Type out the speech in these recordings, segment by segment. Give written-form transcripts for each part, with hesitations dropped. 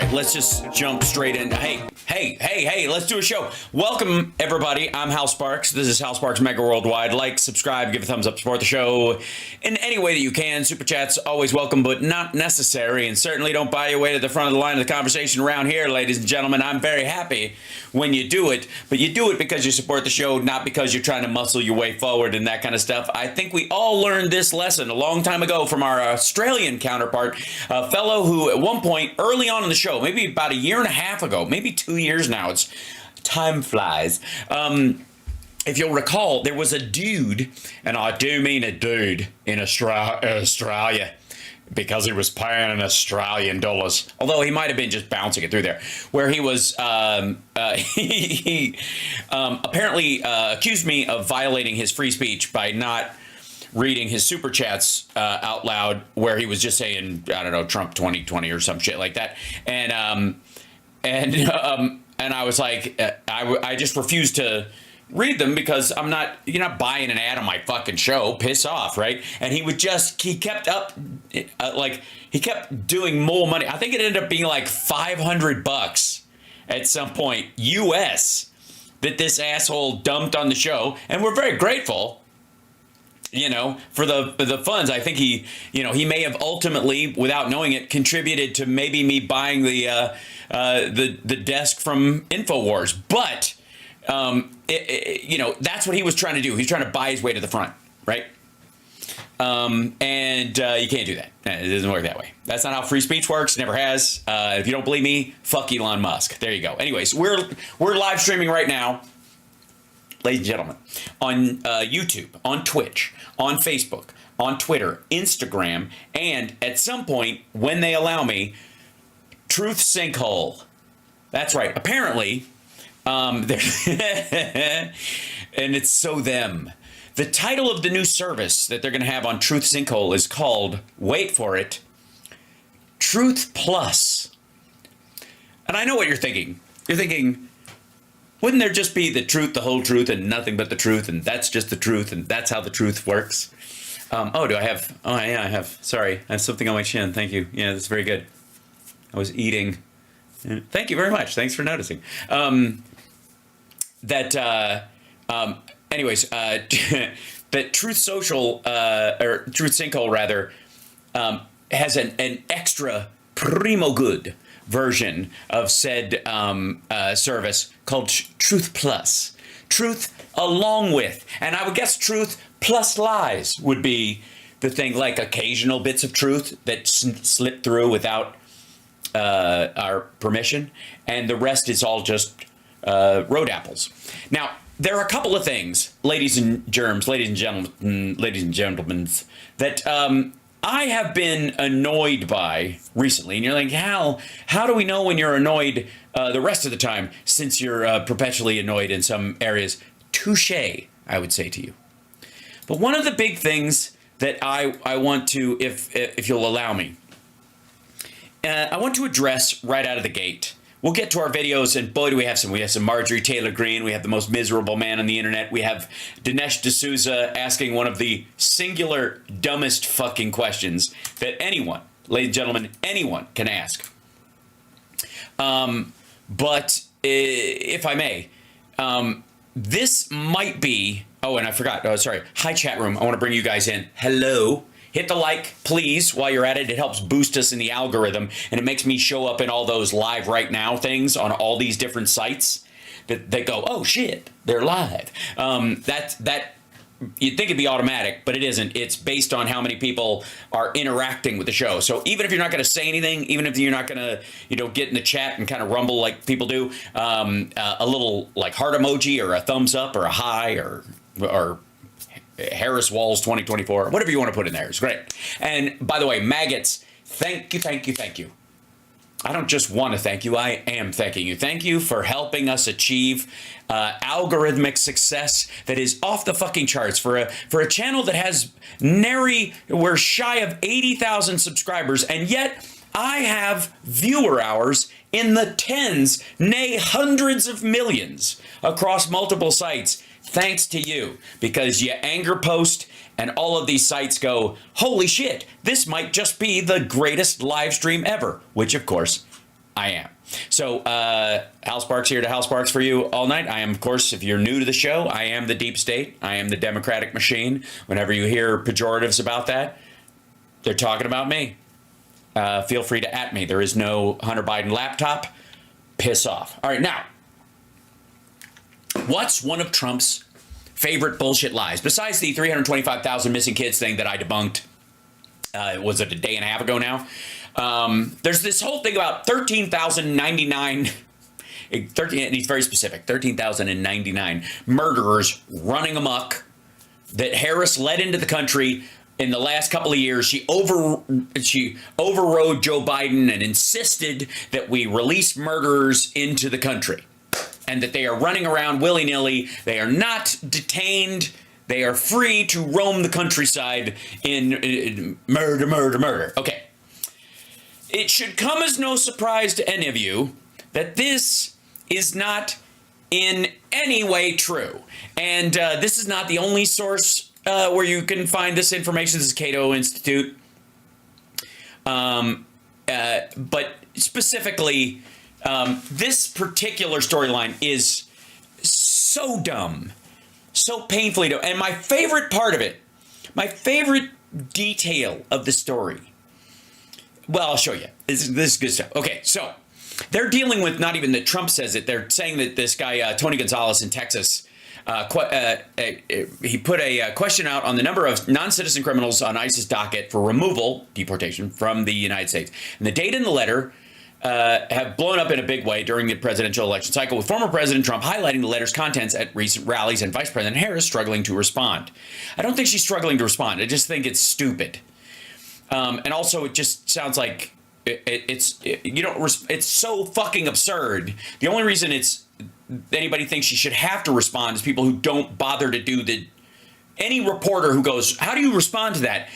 right, let's just jump straight into, hey, let's do a show. Welcome, everybody. I'm Hal Sparks. This is Hal Sparks Mega Worldwide. Like, subscribe, give a thumbs up, support the show in any way that you can. Super chats, always welcome, but not necessary. And certainly don't buy your way to the front of the line of the conversation around here, ladies and gentlemen. I'm very happy when you do it, but you do it because you support the show, not because you're trying to muscle your way forward and that kind of stuff. I think we all learned this lesson a long time ago from our Australian counterpart, a fellow who at one point early on in the show, maybe about a year and a half ago, maybe 2 years now, it's time flies. If you'll recall, there was a dude, and I do mean a dude, in Australia, because he was paying in Australian dollars, although he might have been just bouncing it through there, where he was, he apparently accused me of violating his free speech by not reading his super chats out loud, where he was just saying, I don't know, Trump 2020 or some shit like that. And I was like, I just refused to read them because you're not buying an ad on my fucking show. Piss off, right? And he kept doing more money. I think it ended up being like $500 at some point, US, that this asshole dumped on the show. And we're very grateful, for the funds. I think he may have ultimately, without knowing it, contributed to maybe me buying the desk from InfoWars. But that's what he was trying to do. He's trying to buy his way to the front, right? And you can't do that. It doesn't work that way. That's not how free speech works. Never has. If you don't believe me, fuck Elon Musk. There you go. Anyways, we're live streaming right now, ladies and gentlemen, on YouTube, on Twitch, on Facebook, on Twitter, Instagram, and at some point, when they allow me, Truth Sinkhole. That's right. Apparently, and it's so them. The title of the new service that they're going to have on Truth Sinkhole is called, wait for it, Truth Plus. And I know what you're thinking. You're thinking, wouldn't there just be the truth, the whole truth, and nothing but the truth, and that's just the truth, and that's how the truth works? Do I have... Oh, yeah, I have. Sorry. I have something on my chin. Thank you. Yeah, that's very good. I was eating. Thank you very much. Thanks for noticing. That Truth Social, or Truth Sinkhole, rather, has an extra primo good version of said service called Truth Plus. Truth along with, and I would guess truth plus lies would be the thing, like occasional bits of truth that slip through without our permission, and the rest is all just road apples. Now, there are a couple of things, ladies and gentlemen, that I have been annoyed by recently. And you're like, Hal, how do we know when you're annoyed the rest of the time, since you're perpetually annoyed in some areas? Touché, I would say to you. But one of the big things that I want to, if you'll allow me, I want to address right out of the gate. We'll get to our videos, and boy, do we have some. We have some Marjorie Taylor Greene. We have the most miserable man on the internet. We have Dinesh D'Souza asking one of the singular dumbest fucking questions that anyone, ladies and gentlemen, anyone can ask. But if I may, this might be... Oh, and I forgot. Oh, sorry. Hi, chat room. I want to bring you guys in. Hello. Hit the like, please, while you're at it. It helps boost us in the algorithm, and it makes me show up in all those live right now things on all these different sites that go, oh, shit, they're live. That you'd think it'd be automatic, but it isn't. It's based on how many people are interacting with the show. So even if you're not going to say anything, even if you're not going to, get in the chat and kind of rumble like people do, a little like heart emoji or a thumbs up or a hi or Harris Walls 2024, whatever you want to put in there. It's great. And by the way, maggots, thank you. I don't just want to thank you. I am thanking you. Thank you for helping us achieve algorithmic success that is off the fucking charts for a channel that has we're shy of 80,000 subscribers, and yet I have viewer hours in the tens, nay hundreds of millions across multiple sites. Thanks to you, because you anger post and all of these sites go, holy shit, this might just be the greatest live stream ever, which of course I am. So, Hal Sparks here to Hal Sparks for you all night. I am, of course, if you're new to the show, I am the deep state. I am the Democratic machine. Whenever you hear pejoratives about that, they're talking about me. Feel free to @ me. There is no Hunter Biden laptop. Piss off. All right, now, what's one of Trump's favorite bullshit lies? Besides the 325,000 missing kids thing that I debunked, was it a day and a half ago now? There's this whole thing about 13,099, and he's very specific, 13,099 murderers running amok that Harris led into the country in the last couple of years. She overrode Joe Biden and insisted that we release murderers into the country and that they are running around willy-nilly. They are not detained. They are free to roam the countryside in murder. Okay. It should come as no surprise to any of you that this is not in any way true. And this is not the only source where you can find this information. This is Cato Institute. But specifically, this particular storyline is so dumb, so painfully dumb. And my favorite part of it, my favorite detail of the story, well, I'll show you. This is good stuff. Okay, so they're dealing with not even that Trump says it. They're saying that this guy, Tony Gonzalez in Texas, he put a question out on the number of non-citizen criminals on ICE's docket for removal, deportation, from the United States. And the data in the letter have blown up in a big way during the presidential election cycle, with former President Trump highlighting the letter's contents at recent rallies and Vice President Harris struggling to respond. I don't think she's struggling to respond. I just think it's stupid. And also, it just sounds like it's so fucking absurd. The only reason anybody thinks she should have to respond is people who don't bother to do any reporter who goes, how do you respond to that?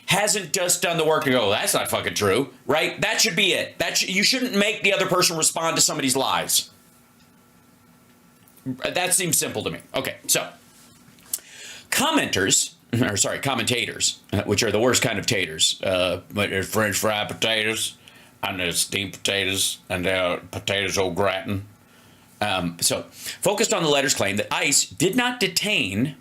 Hasn't just done the work to go, that's not fucking true, right? That should be it. You shouldn't make the other person respond to somebody's lies. That seems simple to me. Okay, so commentators, which are the worst kind of taters, but they're French fried potatoes, and there's steamed potatoes, and they're potatoes au gratin. So, focused on the letter's claim that ICE did not detain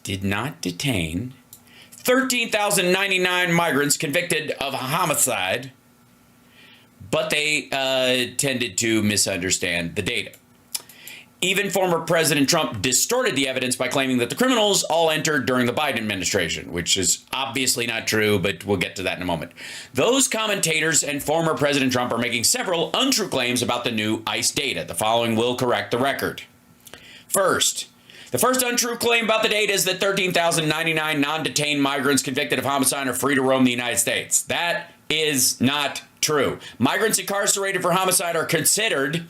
13,099 migrants convicted of homicide, but they tended to misunderstand the data. Even former President Trump distorted the evidence by claiming that the criminals all entered during the Biden administration, which is obviously not true, but we'll get to that in a moment. Those commentators and former President Trump are making several untrue claims about the new ICE data. The following will correct the record. First, the first untrue claim about the data is that 13,099 non-detained migrants convicted of homicide are free to roam the United States. That is not true. Migrants incarcerated for homicide are considered,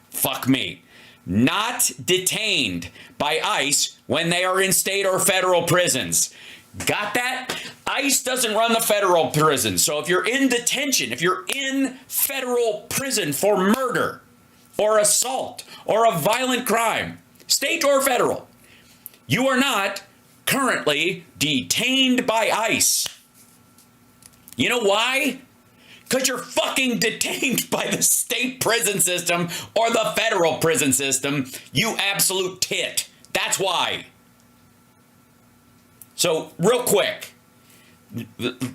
fuck me, not detained by ICE when they are in state or federal prisons. Got that? ICE doesn't run the federal prison. So if you're in detention, if you're in federal prison for murder or assault or a violent crime, state or federal, you are not currently detained by ICE. You know why? Because you're fucking detained by the state prison system or the federal prison system, you absolute tit. That's why. So, real quick,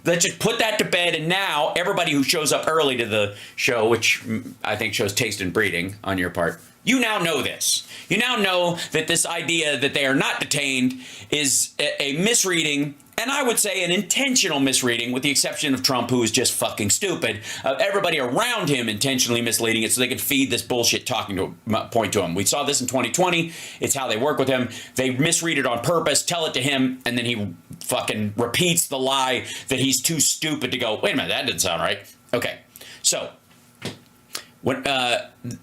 let's just put that to bed. And now, everybody who shows up early to the show, which I think shows taste and breeding on your part, you now know this. You now know that this idea that they are not detained is a misreading, and I would say an intentional misreading, with the exception of Trump, who is just fucking stupid. Everybody around him intentionally misleading it so they could feed this bullshit point to him. We saw this in 2020. It's how they work with him. They misread it on purpose, tell it to him, and then he fucking repeats the lie that he's too stupid to go, wait a minute, that didn't sound right. Okay, so when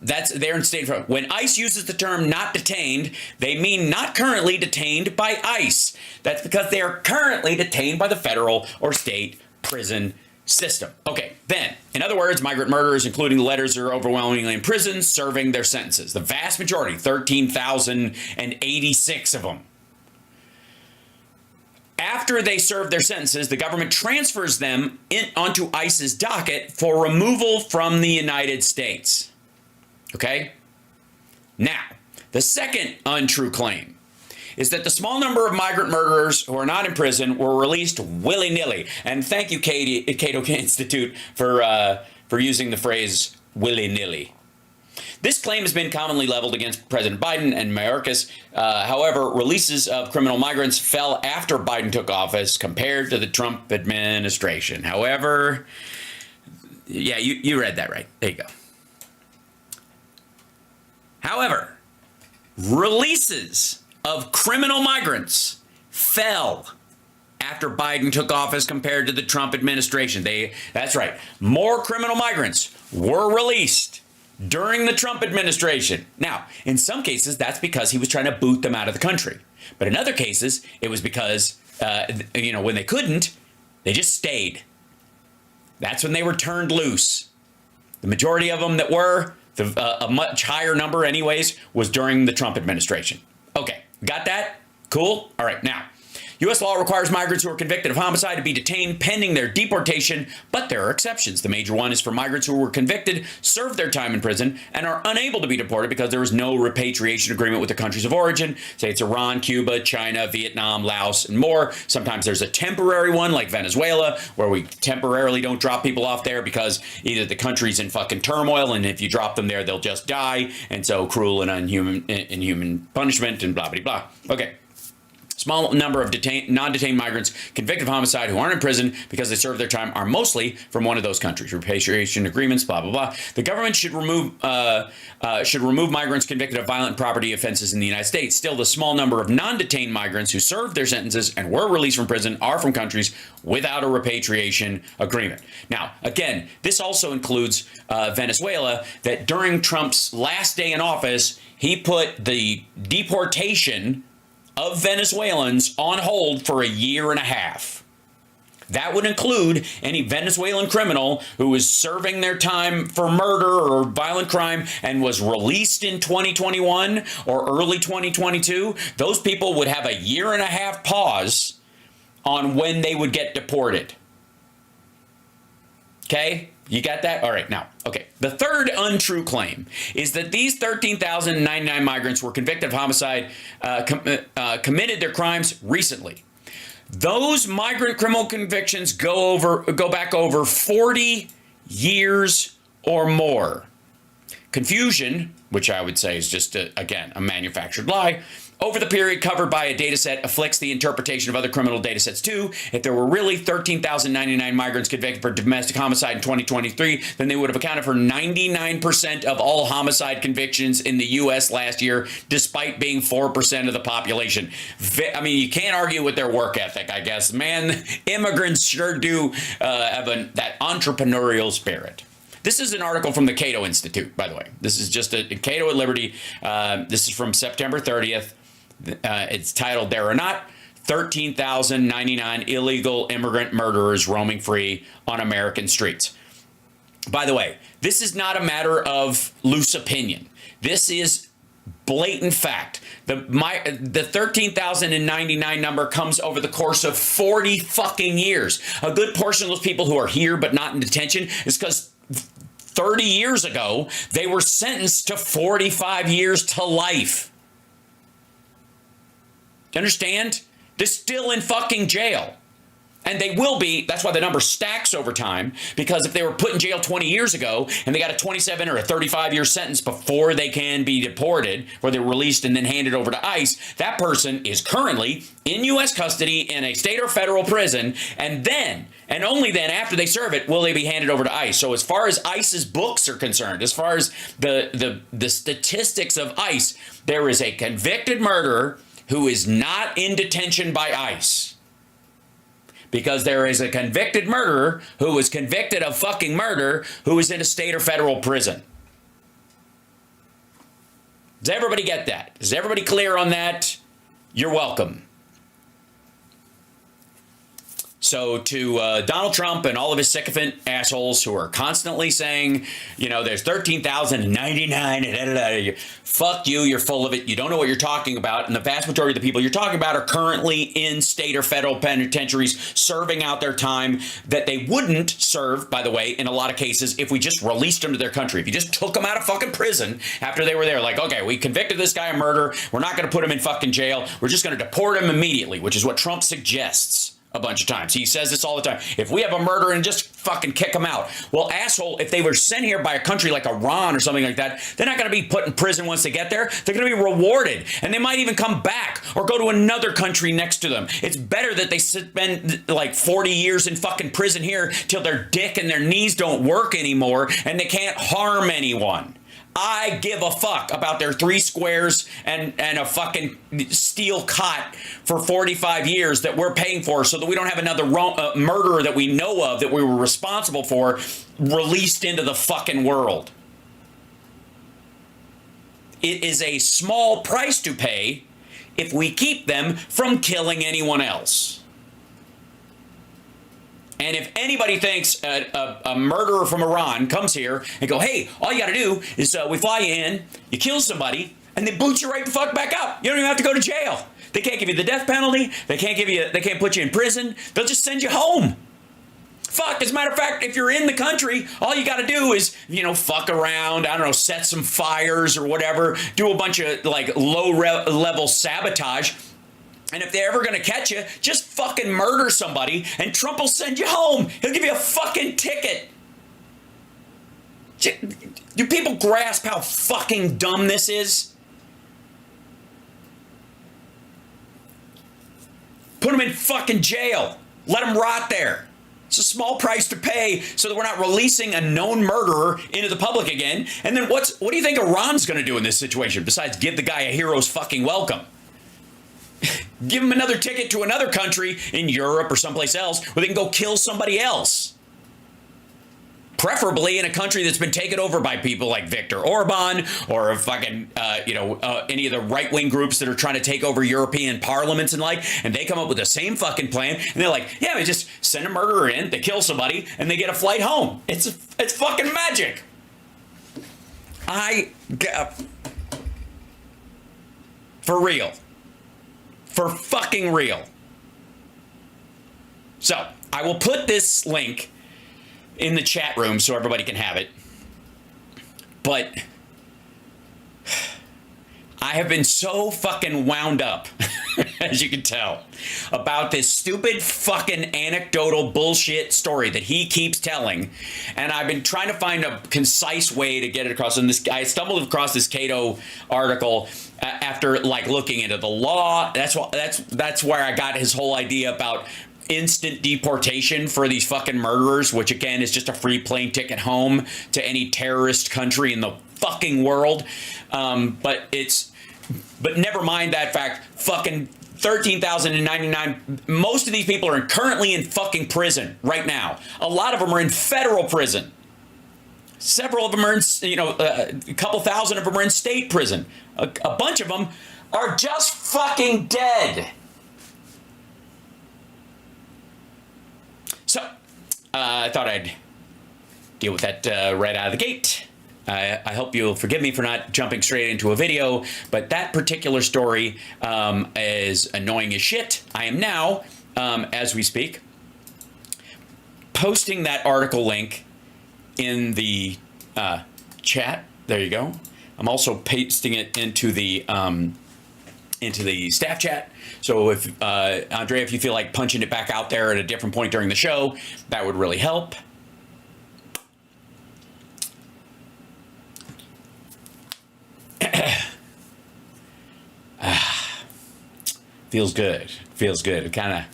that's there in state. When ICE uses the term "not detained," they mean not currently detained by ICE. That's because they are currently detained by the federal or state prison system. Okay, then, in other words, migrant murderers, including the letters, are overwhelmingly in prison serving their sentences. The vast majority, 13,086 of them. After they serve their sentences, the government transfers them onto ICE's docket for removal from the United States. Okay? Now, the second untrue claim is that the small number of migrant murderers who are not in prison were released willy-nilly. And thank you, Cato Institute, for using the phrase willy-nilly. This claim has been commonly leveled against President Biden and Mayorkas. However, releases of criminal migrants fell after Biden took office compared to the Trump administration. However, yeah, you read that right. There you go. However, releases of criminal migrants fell after Biden took office compared to the Trump administration. That's right. More criminal migrants were released during the Trump administration. Now, in some cases, that's because he was trying to boot them out of the country. But in other cases, it was because, when they couldn't, they just stayed. That's when they were turned loose. The majority of them that were, a much higher number anyways, was during the Trump administration. Okay, got that? Cool? All right, now, U.S. law requires migrants who are convicted of homicide to be detained pending their deportation, but there are exceptions. The major one is for migrants who were convicted, served their time in prison, and are unable to be deported because there is no repatriation agreement with the countries of origin. Say it's Iran, Cuba, China, Vietnam, Laos, and more. Sometimes there's a temporary one like Venezuela, where we temporarily don't drop people off there because either the country's in fucking turmoil, and if you drop them there, they'll just die, and so cruel and inhuman punishment and blah, blah, blah. Okay. Small number of non-detained migrants convicted of homicide who aren't in prison because they served their time are mostly from one of those countries. Repatriation agreements, blah, blah, blah. The government should remove migrants convicted of violent property offenses in the United States. Still, the small number of non-detained migrants who served their sentences and were released from prison are from countries without a repatriation agreement. Now, again, this also includes Venezuela, that during Trump's last day in office, he put the deportation of Venezuelans on hold for a year and a half. That would include any Venezuelan criminal who was serving their time for murder or violent crime and was released in 2021 or early 2022. Those people would have a year and a half pause on when they would get deported. Okay? You got that? All right, now, okay. The third untrue claim is that these 13,099 migrants were convicted of homicide, committed their crimes recently. Those migrant criminal convictions go back over 40 years or more. Confusion, which I would say is just, again, a manufactured lie, over the period covered by a data set afflicts the interpretation of other criminal data sets too. If there were really 13,099 migrants convicted for domestic homicide in 2023, then they would have accounted for 99% of all homicide convictions in the U.S. last year, despite being 4% of the population. I mean, you can't argue with their work ethic, I guess. Man, immigrants sure do have that entrepreneurial spirit. This is an article from the Cato Institute, by the way. This is just a Cato at Liberty. This is from September 30th. It's titled, "There Are Not 13,099 Illegal Immigrant Murderers Roaming Free on American Streets." By the way, this is not a matter of loose opinion. This is blatant fact. The 13,099 number comes over the course of 40 fucking years. A good portion of those people who are here but not in detention is because 30 years ago, they were sentenced to 45 years to life. Do you understand? They're still in fucking jail. And they will be. That's why the number stacks over time, because if they were put in jail 20 years ago and they got a 27 or a 35-year sentence before they can be deported, or they're released and then handed over to ICE, that person is currently in U.S. custody in a state or federal prison, and then, and only then, after they serve it, will they be handed over to ICE. So as far as ICE's books are concerned, as far as the statistics of ICE, there is a convicted murderer who is not in detention by ICE. Because there is a convicted murderer who was convicted of fucking murder who is in a state or federal prison. Does everybody get that? Is everybody clear on that? You're welcome. So to Donald Trump and all of his sycophant assholes who are constantly saying, you know, there's 13,099, fuck you, you're full of it. You don't know what you're talking about. And the vast majority of the people you're talking about are currently in state or federal penitentiaries serving out their time that they wouldn't serve, by the way, in a lot of cases, if we just released them to their country. If you just took them out of fucking prison after they were there, like, okay, we convicted this guy of murder. We're not going to put him in fucking jail. We're just going to deport him immediately, which is what Trump suggests a bunch of times. He says this all the time. If we have a murderer, and just fucking kick him out. Well, asshole, if they were sent here by a country like Iran or something like that, they're not going to be put in prison once they get there. They're going to be rewarded, and they might even come back or go to another country next to them. It's better that they spend like 40 years in fucking prison here till their dick and their knees don't work anymore and they can't harm anyone. I give a fuck about their 3 squares and a fucking steel cot for 45 years that we're paying for so that we don't have another murderer that we know of that we were responsible for released into the fucking world. It is a small price to pay if we keep them from killing anyone else. And if anybody thinks a murderer from Iran comes here and go, hey, all you got to do is we fly you in, you kill somebody, and they boot you right the fuck back up. You don't even have to go to jail. They can't give you the death penalty. They can't put you in prison. They'll just send you home. Fuck, as a matter of fact, if you're in the country, all you got to do is, you know, fuck around, I don't know, set some fires or whatever, do a bunch of like low-level sabotage. And if they're ever going to catch you, just fucking murder somebody and Trump will send you home. He'll give you a fucking ticket. Do people grasp how fucking dumb this is? Put them in fucking jail. Let them rot there. It's a small price to pay so that we're not releasing a known murderer into the public again. And then what do you think Iran's going to do in this situation besides give the guy a hero's fucking welcome? Give them another ticket to another country in Europe or someplace else where they can go kill somebody else. Preferably in a country that's been taken over by people like Viktor Orban or fucking, any of the right-wing groups that are trying to take over European parliaments and and they come up with the same fucking plan. And they're like, yeah, we just send a murderer in, they kill somebody, and they get a flight home. It's fucking magic. For real. For fucking real. So, I will put this link in the chat room so everybody can have it. But I have been so fucking wound up, as you can tell, about this stupid fucking anecdotal bullshit story that he keeps telling. And I've been trying to find a concise way to get it across. And I stumbled across this Cato article after looking into the law. That's where I got his whole idea about instant deportation for these fucking murderers, which again is just a free plane ticket home to any terrorist country in the fucking world. But never mind that fact. Fucking 13,099. Most of these people are currently in fucking prison right now. A lot of them are in federal prison. Several of them are in, a couple thousand of them are in state prison. A bunch of them are just fucking dead. So, I thought I'd deal with that right out of the gate. I hope you'll forgive me for not jumping straight into a video, but that particular story is annoying as shit. I am now, as we speak, posting that article link in the chat. There you go. I'm also pasting it into the staff chat. So if Andrea, if you feel like punching it back out there at a different point during the show, that would really help. Feels good. Feels good. It kind of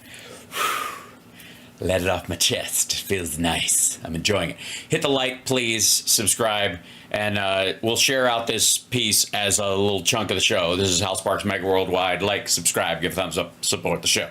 let it off my chest. It feels nice. I'm enjoying it. Hit the like, please. Subscribe. And we'll share out this piece as a little chunk of the show. This is Hal Sparks Mega Worldwide. Like, subscribe, give a thumbs up, support the show.